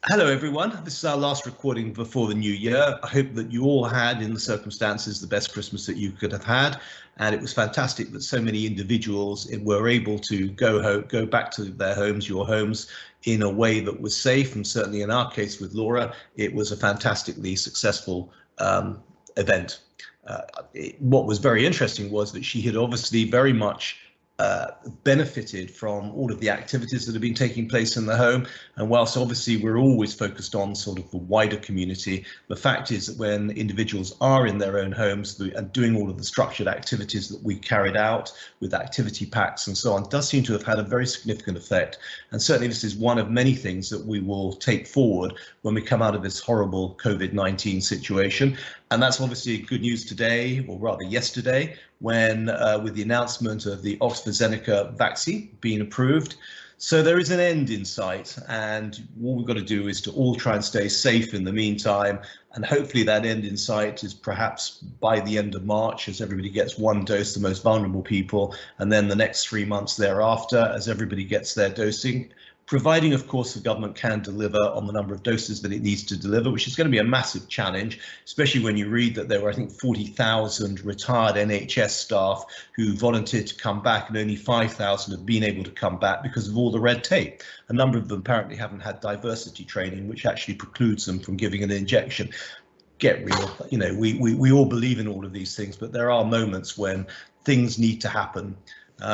Hello, everyone. This is our last recording before the new year. I hope that you all had, in the circumstances, the best Christmas that you could have had. And it was fantastic that so many individuals were able to go back to their homes, your homes, in a way that was safe. And certainly in our case with Laura, it was a fantastically successful event. What was very interesting was that she had obviously very much benefited from all of the activities that have been taking place in the home. And whilst obviously we're always focused on sort of the wider community, the fact is that when individuals are in their own homes and doing all of the structured activities that we carried out with activity packs and so on, does seem to have had a very significant effect. And certainly this is one of many things that we will take forward when we come out of this horrible COVID-19 situation. And that's obviously good news today, or rather yesterday, when with the announcement of the AstraZeneca vaccine being approved. So there is an end in sight, and all we've got to do is to all try and stay safe in the meantime. And hopefully that end in sight is perhaps by the end of March, as everybody gets one dose, the most vulnerable people, and then the next 3 months thereafter, as everybody gets their dosing. Providing, of course, the government can deliver on the number of doses that it needs to deliver, which is going to be a massive challenge, especially when you read that there were, I think, 40,000 retired NHS staff who volunteered to come back, and only 5,000 have been able to come back because of all the red tape. A number of them apparently haven't had diversity training, which actually precludes them from giving an injection. Get real. You know, we all believe in all of these things, but there are moments when things need to happen.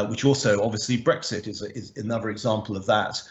Which also, obviously, Brexit is another example of that.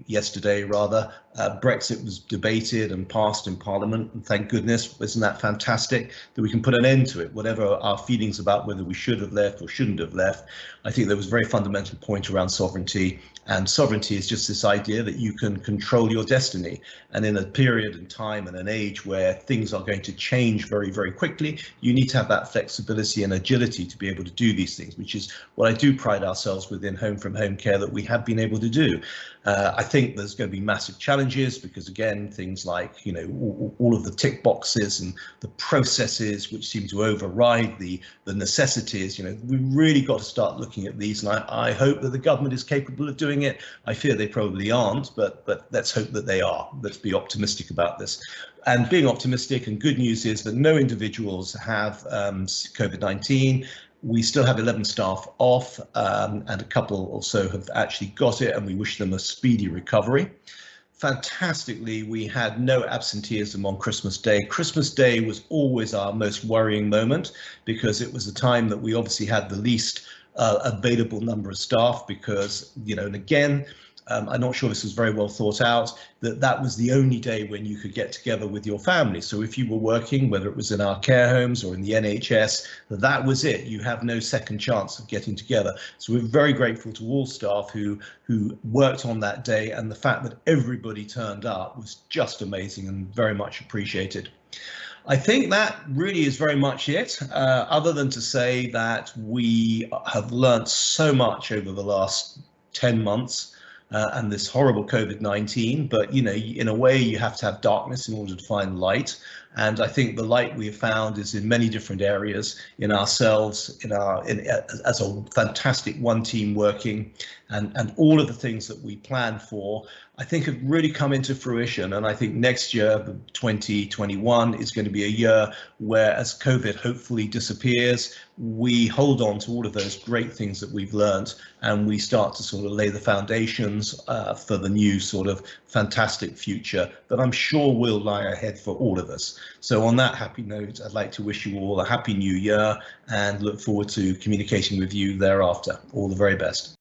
Yesterday rather, Brexit was debated and passed in Parliament, and thank goodness. Isn't that fantastic that we can put an end to it, whatever our feelings about whether we should have left or shouldn't have left. I think there was a very fundamental point around sovereignty, and sovereignty is just this idea that you can control your destiny. And in a period and time and an age where things are going to change very, very quickly, you need to have that flexibility and agility to be able to do these things, which is what I do pride ourselves within Home from Home Care that we have been able to do. I think there's going to be massive challenges because, again, things like, you know, all of the tick boxes and the processes which seem to override the necessities. You know, we really got to start looking at these, and I hope that the government is capable of doing it. I fear they probably aren't, but let's hope that they are. Let's be optimistic about this. And being optimistic, and good news is that no individuals have COVID-19. We still have 11 staff off, and a couple also have actually got it, and we wish them a speedy recovery. Fantastically, we had no absenteeism on Christmas Day. Christmas Day was always our most worrying moment because it was the time that we obviously had the least available number of staff because, you know, and again, I'm not sure this was very well thought out, that was the only day when you could get together with your family. So if you were working, whether it was in our care homes or in the NHS, that was it. You have no second chance of getting together. So we're very grateful to all staff who worked on that day, and the fact that everybody turned up was just amazing and very much appreciated. I think that really is very much it, other than to say that we have learnt so much over the last 10 months. And this horrible COVID-19, but you know, in a way, you have to have darkness in order to find light. And I think the light we have found is in many different areas, in ourselves, as a fantastic one team working, and all of the things that we planned for, I think have really come into fruition. And I think next year, 2021, is going to be a year where, as COVID hopefully disappears, we hold on to all of those great things that we've learned, and we start to sort of lay the foundations for the new sort of fantastic future that I'm sure will lie ahead for all of us. So on that happy note, I'd like to wish you all a happy new year and look forward to communicating with you thereafter. All the very best.